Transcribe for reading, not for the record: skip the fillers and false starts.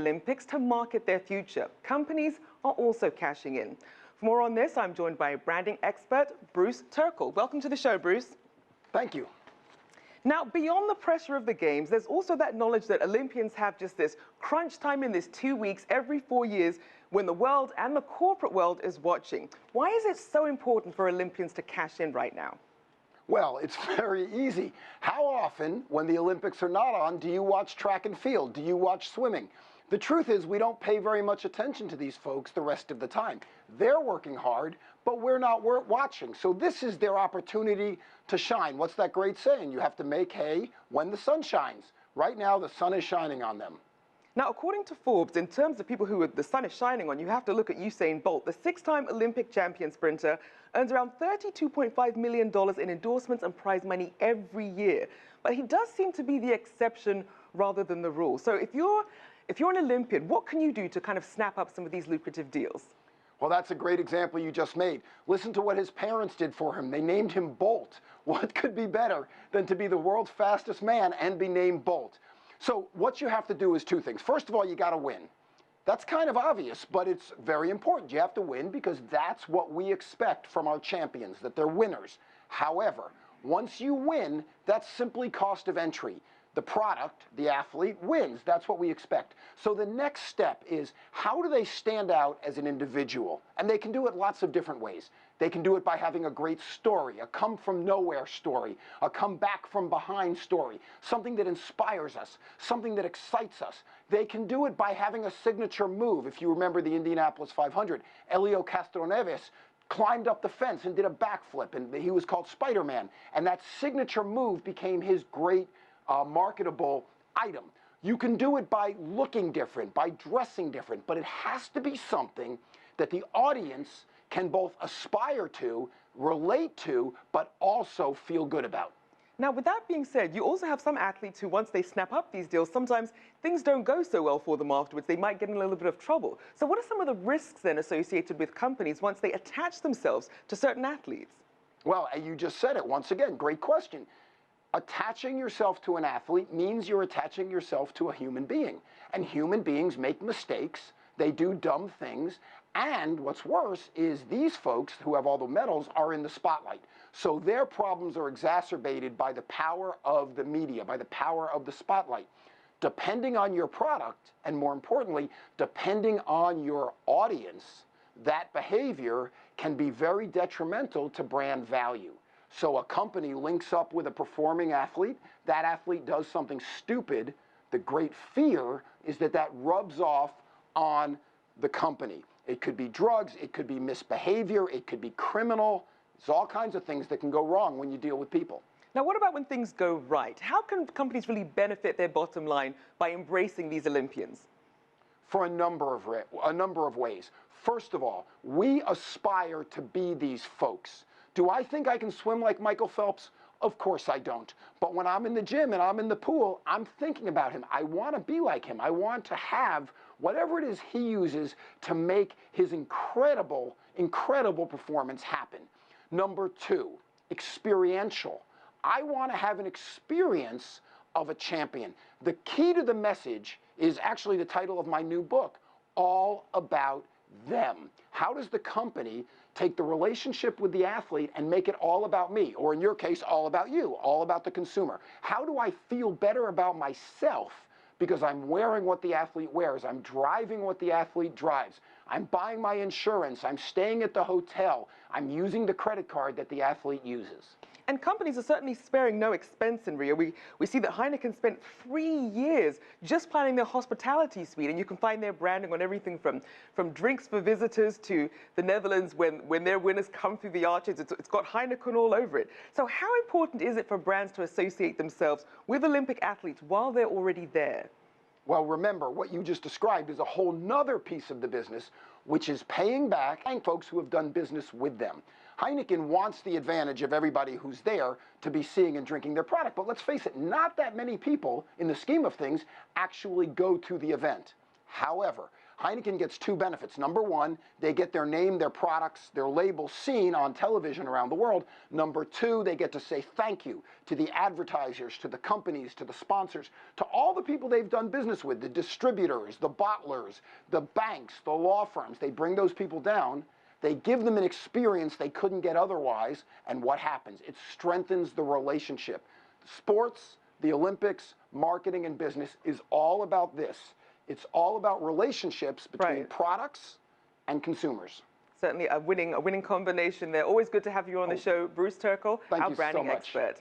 Olympics to market their future. Companies are also cashing in. For more on this, I'm joined by branding expert Bruce Turkel. Welcome to the show, Bruce. Thank you. Now, beyond the pressure of the games, there's also that knowledge that Olympians have just this crunch time in this 2 weeks every 4 years when the world and the corporate world is watching. Why is it so important for Olympians to cash in right now? Well, it's very easy. How often, when the Olympics are not on, do you watch track and field? Do you watch swimming? The truth is, we don't pay very much attention to these folks the rest of the time. They're working hard, but we're not watching. So this is their opportunity to shine. What's that great saying? You have to make hay when the sun shines. Right now, the sun is shining on them. Now, according to Forbes, in terms of people who the sun is shining on, you have to look at Usain Bolt. The 6-time Olympic champion sprinter earns around $32.5 million in endorsements and prize money every year. But he does seem to be the exception rather than the rule. So if you're an Olympian, what can you do to kind of snap up some of these lucrative deals? Well, that's a great example you just made. Listen to what his parents did for him. They named him Bolt. What could be better than to be the world's fastest man and be named Bolt? So what you have to do is two things. First of all, you got to win. That's kind of obvious, but it's very important. You have to win because that's what we expect from our champions, that they're winners. However, once you win, that's simply cost of entry. The product, the athlete, wins. That's what we expect. So the next step is, how do they stand out as an individual? And they can do it lots of different ways. They can do it by having a great story, a come-from-nowhere story, a come-back-from-behind story, something that inspires us, something that excites us. They can do it by having a signature move. If you remember the Indianapolis 500, Elio Castroneves climbed up the fence and did a backflip, and he was called Spider-Man. And that signature move became his great marketable item. You can do it by looking different, by dressing different, but it has to be something that the audience can both aspire to, relate to, but also feel good about. Now, with that being said, you also have some athletes who, once they snap up these deals, sometimes things don't go so well for them afterwards. They might get in a little bit of trouble. So what are some of the risks then associated with companies once they attach themselves to certain athletes? Well, you just said it. Once again, great question. Attaching yourself to an athlete means you're attaching yourself to a human being. And human beings make mistakes. They do dumb things. And what's worse is these folks who have all the medals are in the spotlight. So their problems are exacerbated by the power of the media, by the power of the spotlight. Depending on your product, and more importantly, depending on your audience, that behavior can be very detrimental to brand value. So a company links up with a performing athlete, that athlete does something stupid. The great fear is that that rubs off on the company. It could be drugs, it could be misbehavior, it could be criminal. There's all kinds of things that can go wrong when you deal with people. Now, what about when things go right? How can companies really benefit their bottom line by embracing these Olympians? For a number of ways. First of all, we aspire to be these folks. Do I think I can swim like Michael Phelps? Of course I don't. But when I'm in the gym and I'm in the pool, I'm thinking about him. I want to be like him. I want to have whatever it is he uses to make his incredible, incredible performance happen. Number two, experiential. I want to have an experience of a champion. The key to the message is actually the title of my new book, All About Them. How does the company take the relationship with the athlete and make it all about me, or in your case, all about you, all about the consumer? How do I feel better about myself because I'm wearing what the athlete wears, I'm driving what the athlete drives, I'm buying my insurance, I'm staying at the hotel, I'm using the credit card that the athlete uses? And companies are certainly sparing no expense in Rio. We see that Heineken spent 3 years just planning their hospitality suite, and you can find their branding on everything from drinks for visitors to the Netherlands when their winners come through the arches. It's got Heineken all over it. So how important is it for brands to associate themselves with Olympic athletes while they're already there? Well, remember, what you just described is a whole nother piece of the business, which is paying back folks who have done business with them. Heineken wants the advantage of everybody who's there to be seeing and drinking their product. But let's face it, not that many people, in the scheme of things, actually go to the event. However, Heineken gets two benefits. Number one, they get their name, their products, their label seen on television around the world. Number two, they get to say thank you to the advertisers, to the companies, to the sponsors, to all the people they've done business with, the distributors, the bottlers, the banks, the law firms. They bring those people down. They give them an experience they couldn't get otherwise. And what happens? It strengthens the relationship. Sports, the Olympics, marketing, and business is all about this. It's all about relationships between products and consumers. Certainly a winning combination there. Always good to have you on the show, Bruce Turkel, our branding expert.